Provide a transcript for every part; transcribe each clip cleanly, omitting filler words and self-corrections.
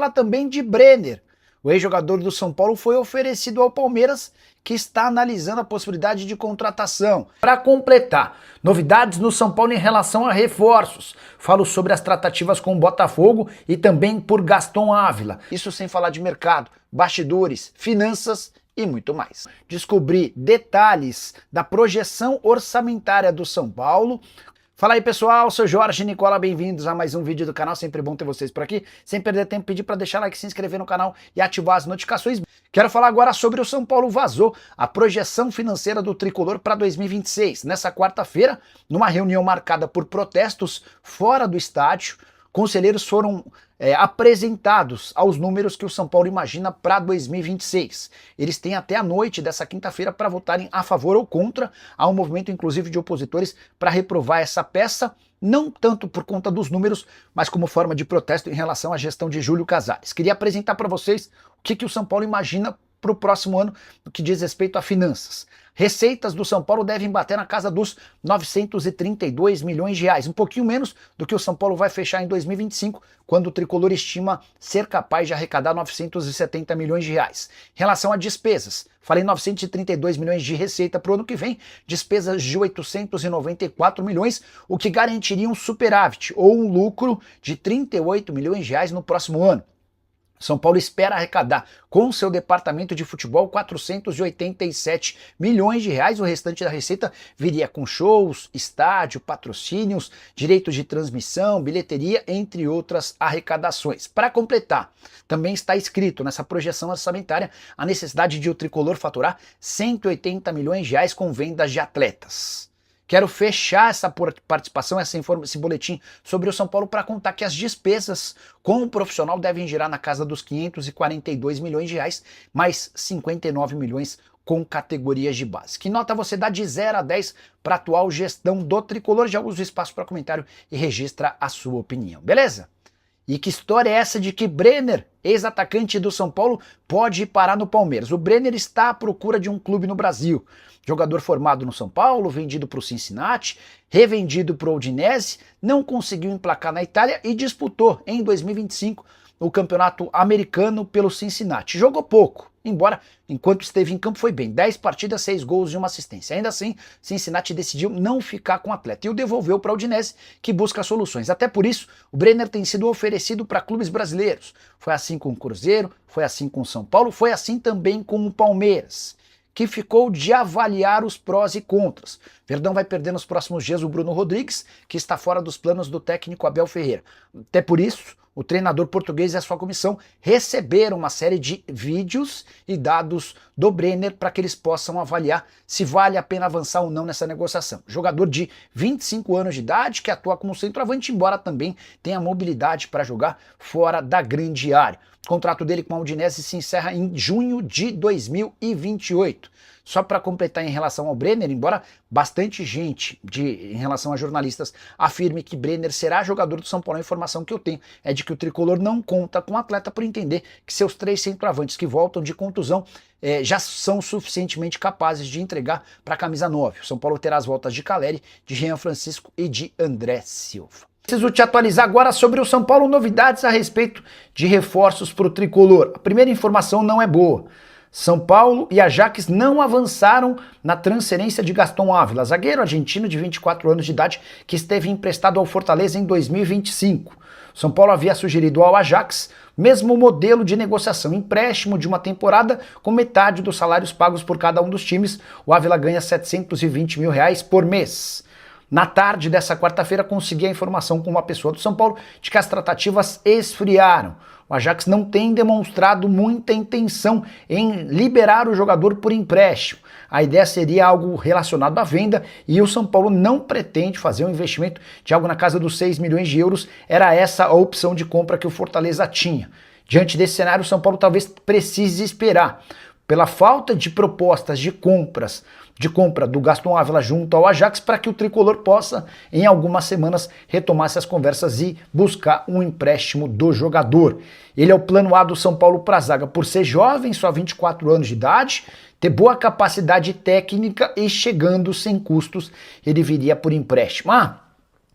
Fala também de Brenner. O ex-jogador do São Paulo foi oferecido ao Palmeiras, que está analisando a possibilidade de contratação. Para completar, novidades no São Paulo em relação a reforços. Falo sobre as tratativas com o Botafogo e também por Gaston Ávila. Isso sem falar de mercado, bastidores, finanças e muito mais. Descobri detalhes da projeção orçamentária do São Paulo. Fala aí pessoal, sou Jorge Nicola, bem-vindos a mais um vídeo do canal, sempre bom ter vocês por aqui. Sem perder tempo, pedir para deixar like, se inscrever no canal e ativar as notificações. Quero falar agora sobre o São Paulo vazou a projeção financeira do Tricolor para 2026. Nessa quarta-feira, numa reunião marcada por protestos fora do estádio, conselheiros foram apresentados aos números que o São Paulo imagina para 2026. Eles têm até a noite dessa quinta-feira para votarem a favor ou contra. Há um movimento, inclusive, de opositores para reprovar essa peça, não tanto por conta dos números, mas como forma de protesto em relação à gestão de Júlio Casares. Queria apresentar para vocês o que o São Paulo imagina para o próximo ano no que diz respeito a finanças. Receitas do São Paulo devem bater na casa dos 932 milhões de reais, um pouquinho menos do que o São Paulo vai fechar em 2025, quando o Tricolor estima ser capaz de arrecadar 970 milhões de reais. Em relação a despesas, falei 932 milhões de receita para o ano que vem, despesas de 894 milhões, o que garantiria um superávit ou um lucro de 38 milhões de reais no próximo ano. São Paulo espera arrecadar com seu departamento de futebol 487 milhões de reais. O restante da receita viria com shows, estádio, patrocínios, direitos de transmissão, bilheteria, entre outras arrecadações. Para completar, também está escrito nessa projeção orçamentária a necessidade de o Tricolor faturar 180 milhões de reais com vendas de atletas. Quero fechar essa participação, esse boletim sobre o São Paulo para contar que as despesas com o profissional devem girar na casa dos 542 milhões de reais, mais 59 milhões com categorias de base. Que nota você dá de 0 a 10 para a atual gestão do Tricolor? Já usa o espaço para comentário e registra a sua opinião, beleza? E que história é essa de que Brenner, ex-atacante do São Paulo, pode parar no Palmeiras? O Brenner está à procura de um clube no Brasil. Jogador formado no São Paulo, vendido para o Cincinnati, revendido para o Udinese, não conseguiu emplacar na Itália e disputou em 2025 o campeonato americano pelo Cincinnati. Jogou pouco, embora enquanto esteve em campo foi bem. 10 partidas, 6 gols e 1 assistência. Ainda assim, Cincinnati decidiu não ficar com o atleta e o devolveu para o Udinese, que busca soluções. Até por isso, o Brenner tem sido oferecido para clubes brasileiros. Foi assim com o Cruzeiro, foi assim com o São Paulo, foi assim também com o Palmeiras, que ficou de avaliar os prós e contras. Verdão vai perder nos próximos dias o Bruno Rodrigues, que está fora dos planos do técnico Abel Ferreira. Até por isso, o treinador português e a sua comissão receberam uma série de vídeos e dados do Brenner para que eles possam avaliar se vale a pena avançar ou não nessa negociação. Jogador de 25 anos de idade que atua como centroavante, embora também tenha mobilidade para jogar fora da grande área. O contrato dele com a Udinese se encerra em junho de 2028. Só para completar em relação ao Brenner, embora bastante gente, em relação a jornalistas, afirme que Brenner será jogador do São Paulo, a informação que eu tenho é de que o Tricolor não conta com o atleta por entender que seus 3 centroavantes que voltam de contusão já são suficientemente capazes de entregar para a camisa 9. O São Paulo terá as voltas de Caleri, de Jean Francisco e de André Silva. Preciso te atualizar agora sobre o São Paulo, novidades a respeito de reforços para o Tricolor. A primeira informação não é boa. São Paulo e Ajax não avançaram na transferência de Gaston Ávila, zagueiro argentino de 24 anos de idade que esteve emprestado ao Fortaleza em 2025. São Paulo havia sugerido ao Ajax mesmo modelo de negociação, empréstimo de uma temporada com metade dos salários pagos por cada um dos times. O Ávila ganha 720 mil reais por mês. Na tarde dessa quarta-feira consegui a informação com uma pessoa do São Paulo de que as tratativas esfriaram. O Ajax não tem demonstrado muita intenção em liberar o jogador por empréstimo. A ideia seria algo relacionado à venda e o São Paulo não pretende fazer um investimento de algo na casa dos 6 milhões de euros. Era essa a opção de compra que o Fortaleza tinha. Diante desse cenário, o São Paulo talvez precise esperar. Pela falta de propostas de compra do Gaston Ávila junto ao Ajax, para que o Tricolor possa, em algumas semanas, retomar essas conversas e buscar um empréstimo do jogador. Ele é o plano A do São Paulo para a zaga, por ser jovem, só 24 anos de idade, ter boa capacidade técnica e chegando sem custos, ele viria por empréstimo.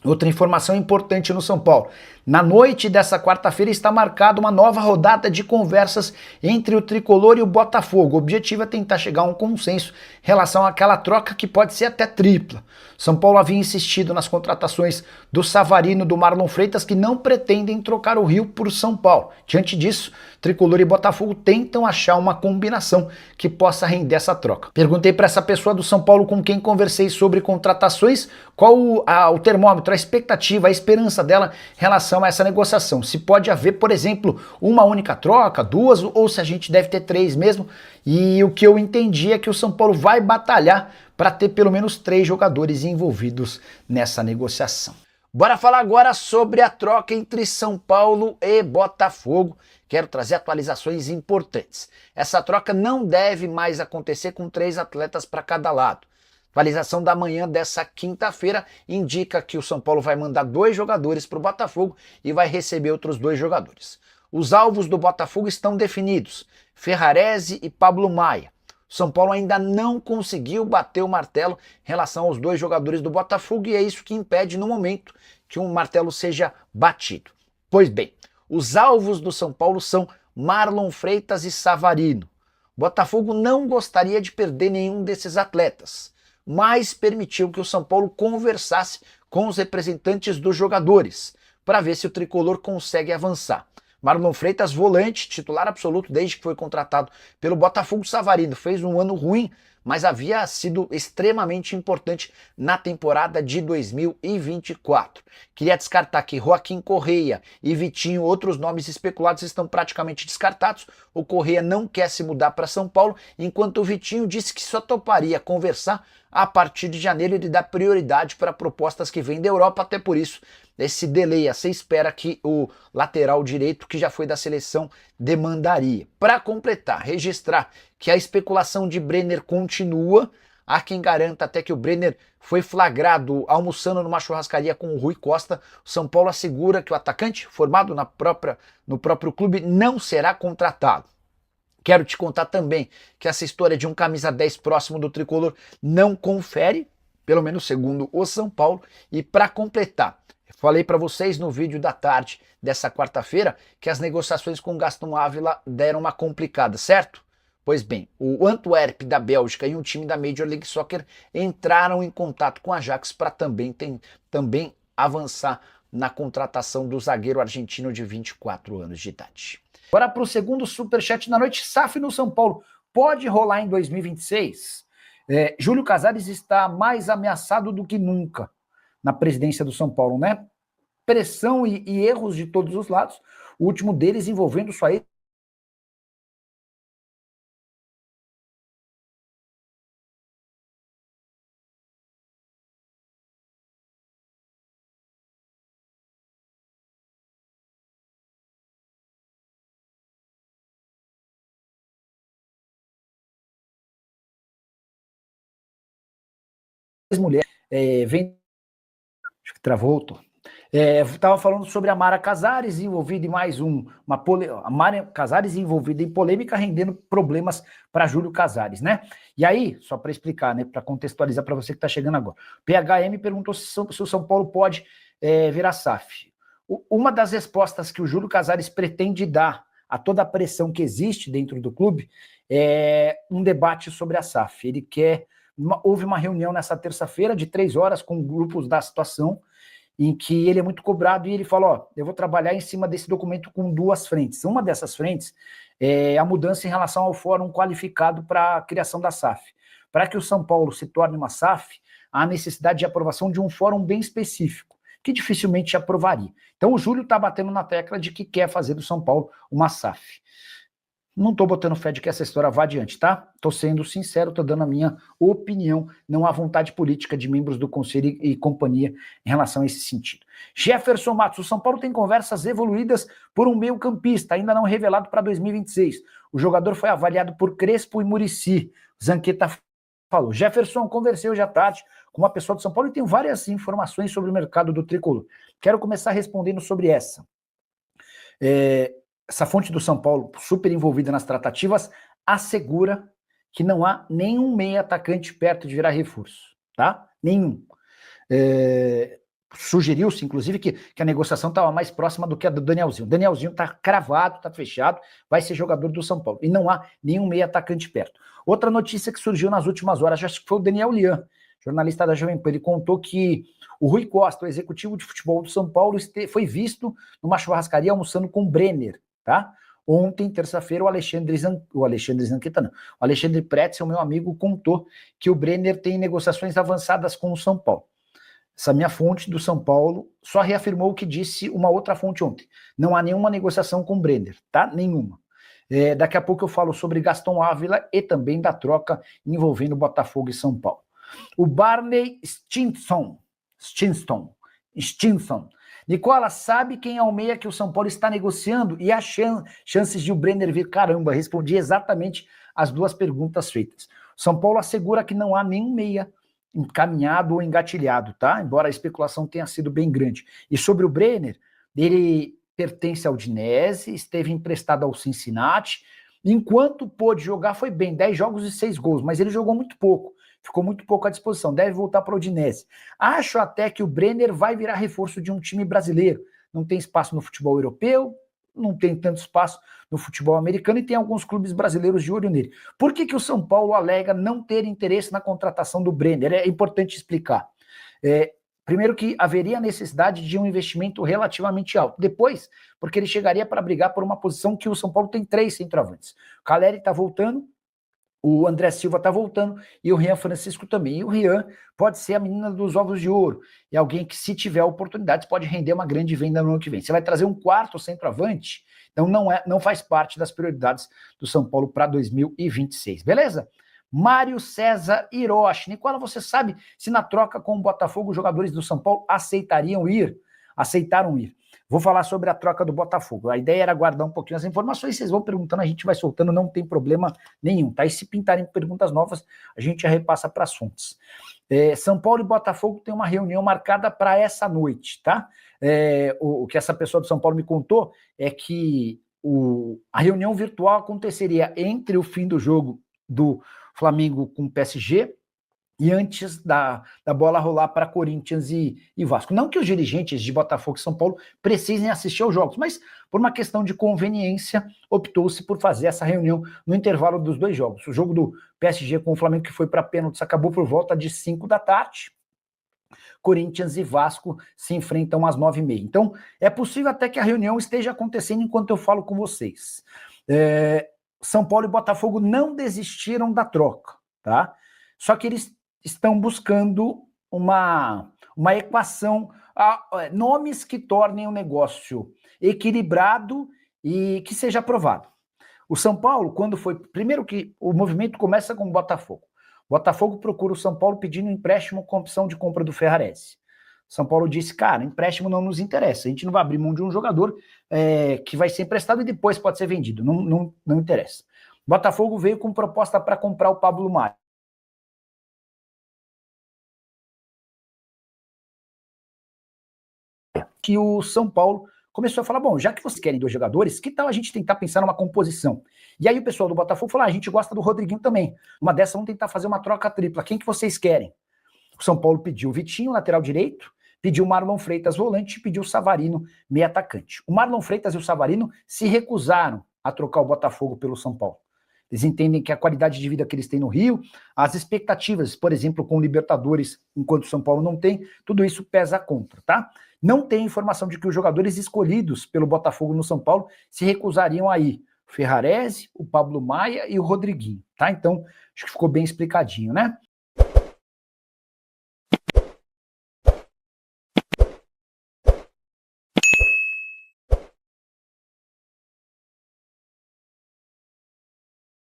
Outra informação importante no São Paulo. Na noite dessa quarta-feira está marcada uma nova rodada de conversas entre o Tricolor e o Botafogo. O objetivo é tentar chegar a um consenso em relação àquela troca que pode ser até tripla. São Paulo havia insistido nas contratações do Savarino e do Marlon Freitas, que não pretendem trocar o Rio por São Paulo. Diante disso, Tricolor e Botafogo tentam achar uma combinação que possa render essa troca. Perguntei para essa pessoa do São Paulo com quem conversei sobre contratações qual o termômetro, a expectativa, a esperança dela em relação a essa negociação. Se pode haver, por exemplo, uma única troca, duas, ou se a gente deve ter três mesmo. E o que eu entendi é que o São Paulo vai batalhar para ter pelo menos 3 jogadores envolvidos nessa negociação. Bora falar agora sobre a troca entre São Paulo e Botafogo. Quero trazer atualizações importantes. Essa troca não deve mais acontecer com 3 atletas para cada lado. Atualização da manhã dessa quinta-feira indica que o São Paulo vai mandar 2 jogadores para o Botafogo e vai receber outros 2 jogadores. Os alvos do Botafogo estão definidos: Ferrarese e Pablo Maia. O São Paulo ainda não conseguiu bater o martelo em relação aos 2 jogadores do Botafogo e é isso que impede no momento que um martelo seja batido. Pois bem, os alvos do São Paulo são Marlon Freitas e Savarino. O Botafogo não gostaria de perder nenhum desses atletas, mas permitiu que o São Paulo conversasse com os representantes dos jogadores para ver se o Tricolor consegue avançar. Marlon Freitas, volante, titular absoluto desde que foi contratado pelo Botafogo. Savarino fez um ano ruim, mas havia sido extremamente importante na temporada de 2024. Queria destacar que Joaquim Correia e Vitinho, outros nomes especulados, estão praticamente descartados. O Correia não quer se mudar para São Paulo, enquanto o Vitinho disse que só toparia conversar a partir de janeiro. Ele dá prioridade para propostas que vêm da Europa, até por isso esse delay, você espera que o lateral direito, que já foi da seleção, demandaria. Para completar, registrar que a especulação de Brenner continua. Há quem garanta até que o Brenner foi flagrado almoçando numa churrascaria com o Rui Costa. O São Paulo assegura que o atacante, formado no próprio clube, não será contratado. Quero te contar também que essa história de um camisa 10 próximo do Tricolor não confere, pelo menos segundo o São Paulo. E para completar, falei para vocês no vídeo da tarde dessa quarta-feira que as negociações com Gaston Ávila deram uma complicada, certo? Pois bem, o Antwerp da Bélgica e um time da Major League Soccer entraram em contato com a Ajax para também avançar na contratação do zagueiro argentino de 24 anos de idade. Agora para o segundo superchat da noite. SAF no São Paulo pode rolar em 2026? Júlio Casares está mais ameaçado do que nunca na presidência do São Paulo, né? Pressão e erros de todos os lados, o último deles envolvendo sua ex-mulher, acho que travou, tô. Estava falando sobre a Mara Casares envolvida em mais a Mara Casares envolvida em polêmica, rendendo problemas para Júlio Casares, né? E aí, só para explicar, né, para contextualizar para você que está chegando agora, PHM perguntou se o São Paulo pode virar SAF. Uma das respostas que o Júlio Casares pretende dar a toda a pressão que existe dentro do clube é um debate sobre a SAF. Ele quer... Houve uma reunião nessa terça-feira de 3 horas com grupos da situação, em que ele é muito cobrado e ele fala, ó, eu vou trabalhar em cima desse documento com 2 frentes. Uma dessas frentes é a mudança em relação ao fórum qualificado para a criação da SAF. Para que o São Paulo se torne uma SAF, há necessidade de aprovação de um fórum bem específico, que dificilmente aprovaria. Então o Júlio está batendo na tecla de que quer fazer do São Paulo uma SAF. Não estou botando fé de que essa história vá adiante, tá? Estou sendo sincero, estou dando a minha opinião, não há vontade política de membros do Conselho e companhia em relação a esse sentido. Jefferson Matos, o São Paulo tem conversas evoluídas por um meio-campista, ainda não revelado para 2026. O jogador foi avaliado por Crespo e Muricy. Zanqueta falou. Jefferson, conversei hoje à tarde com uma pessoa do São Paulo e tenho várias informações sobre o mercado do tricolor. Quero começar respondendo sobre essa. Essa fonte do São Paulo, super envolvida nas tratativas, assegura que não há nenhum meia atacante perto de virar reforço, tá? Nenhum. Sugeriu-se, inclusive, que a negociação estava mais próxima do que a do Danielzinho. O Danielzinho está cravado, está fechado, vai ser jogador do São Paulo. E não há nenhum meio atacante perto. Outra notícia que surgiu nas últimas horas, acho que foi o Daniel Lian, jornalista da Jovem Pan. Ele contou que o Rui Costa, o executivo de futebol do São Paulo, foi visto numa churrascaria almoçando com o Brenner, tá? Ontem, terça-feira, o Alexandre Zanqueta, não. O Alexandre Pretzel, meu amigo, contou que o Brenner tem negociações avançadas com o São Paulo. Essa minha fonte do São Paulo só reafirmou o que disse uma outra fonte ontem. Não há nenhuma negociação com o Brenner, tá? Nenhuma. Daqui a pouco eu falo sobre Gaston Ávila e também da troca envolvendo Botafogo e São Paulo. O Barney Stinson. Nicola, sabe quem é o meia que o São Paulo está negociando? E as chances de o Brenner vir? Caramba, respondi exatamente as duas perguntas feitas. O São Paulo assegura que não há nenhum meia encaminhado ou engatilhado, tá? Embora a especulação tenha sido bem grande. E sobre o Brenner, ele pertence ao Udinese, esteve emprestado ao Cincinnati, enquanto pôde jogar foi bem, 10 jogos e 6 gols, mas ele jogou muito pouco, ficou muito pouco à disposição, deve voltar para o Udinese. Acho até que o Brenner vai virar reforço de um time brasileiro, não tem espaço no futebol europeu, não tem tanto espaço no futebol americano e tem alguns clubes brasileiros de olho nele. Por que o São Paulo alega não ter interesse na contratação do Brenner? É importante explicar. Primeiro que haveria necessidade de um investimento relativamente alto. Depois, porque ele chegaria para brigar por uma posição que o São Paulo tem 3 centroavantes. O Caleri está voltando, o André Silva está voltando e o Rian Francisco também. E o Rian pode ser a menina dos ovos de ouro. E alguém que, se tiver oportunidades, pode render uma grande venda no ano que vem. Você vai trazer um quarto centroavante, então não faz parte das prioridades do São Paulo para 2026. Beleza? Mário César Hiroshi. Nicola, você sabe se na troca com o Botafogo os jogadores do São Paulo aceitaram ir? Vou falar sobre a troca do Botafogo. A ideia era guardar um pouquinho as informações, vocês vão perguntando, a gente vai soltando, não tem problema nenhum, tá? E se pintarem perguntas novas, a gente já repassa para as fontes. São Paulo e Botafogo tem uma reunião marcada para essa noite, tá? O que essa pessoa do São Paulo me contou é que a reunião virtual aconteceria entre o fim do jogo do Flamengo com o PSG e antes da bola rolar para Corinthians e Vasco. Não que os dirigentes de Botafogo e São Paulo precisem assistir aos jogos, mas por uma questão de conveniência, optou-se por fazer essa reunião no intervalo dos 2 jogos. O jogo do PSG com o Flamengo, que foi para pênaltis, acabou por volta de 5 da tarde. Corinthians e Vasco se enfrentam às 9h30. Então, é possível até que a reunião esteja acontecendo enquanto eu falo com vocês. São Paulo e Botafogo não desistiram da troca, tá? Só que eles estão buscando uma equação, nomes que tornem o negócio equilibrado e que seja aprovado. O São Paulo, quando foi... Primeiro que o movimento começa com o Botafogo. O Botafogo procura o São Paulo pedindo um empréstimo com opção de compra do Ferrarese. São Paulo disse, cara, empréstimo não nos interessa, a gente não vai abrir mão de um jogador que vai ser emprestado e depois pode ser vendido, não interessa. O Botafogo veio com proposta para comprar o Pablo Maia. Que o São Paulo começou a falar, bom, já que vocês querem 2 jogadores, que tal a gente tentar pensar numa composição? E aí o pessoal do Botafogo falou, a gente gosta do Rodriguinho também. Uma dessas, vamos tentar fazer uma troca tripla. Quem que vocês querem? O São Paulo pediu o Vitinho, lateral direito, pediu o Marlon Freitas, volante, e pediu o Savarino, meio atacante. O Marlon Freitas e o Savarino se recusaram a trocar o Botafogo pelo São Paulo. Eles entendem que a qualidade de vida que eles têm no Rio, as expectativas, por exemplo, com o Libertadores, enquanto o São Paulo não tem, tudo isso pesa contra, tá? Não tem informação de que os jogadores escolhidos pelo Botafogo no São Paulo se recusariam a ir. O Ferrarese, o Pablo Maia e o Rodriguinho, tá? Então, acho que ficou bem explicadinho, né?